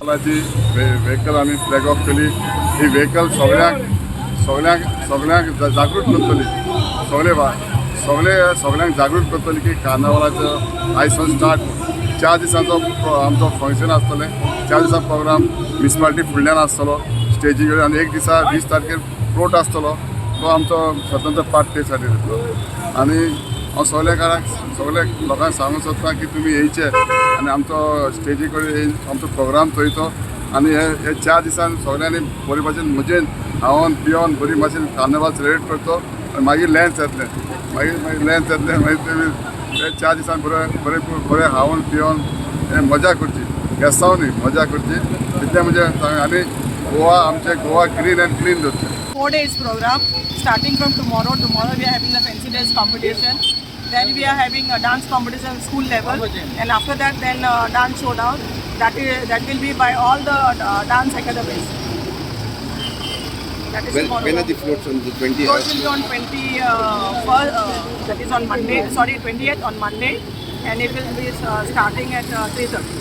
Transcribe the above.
जी vehicle आम्ही flag of केली. ही vehicle सगळ्यांक जागृत करतली. सगळ्यांक जागृत करतली की कार्नावालाचं आयसून स्टार्ट 4 दिसांचो आमचो फंक्शन आसतलें. 4 दिसा प्रोग्राम म्युनिसिपालिटी फुडल्यान आसतलो स्टेजीर आनी 1 दिसा 20 तारखेर फ्लोट आसतलो. तो आमचो स्वतंत्र पार्ट ते साठी दितलो. आनी हांव सगळ्या लोकांक सांगूंक सोदता की तुमी येयचे आनी आमचो स्टेजी कडेन आमचो प्रोग्राम चोयतो. आनी हे 4 दिसान सगळ्यांनी बरे भाशेन मजेन खावन पिवन बरी भाशेन कार्निवाल सेलिब्रेट करतो. मागीर लँच येतलें. मागीर तुमी 4 दिसान बरें खावन पिवन मजा करची. गेसांनी मजा करची. तितलें म्हणजे आनी गोवा ग्रीन एंड क्लीन दवरचें. 4 days program starting from tomorrow. Tomorrow we are having the fancy dress competition. Then we are having a dance competition school level, and after that then dance showdown. That will be by all the dance academies. That is tomorrow. When are the floats on the 20th? Floats will be on 21st. That is on Monday. Sorry, 20th on Monday, and it will be starting at 3:30.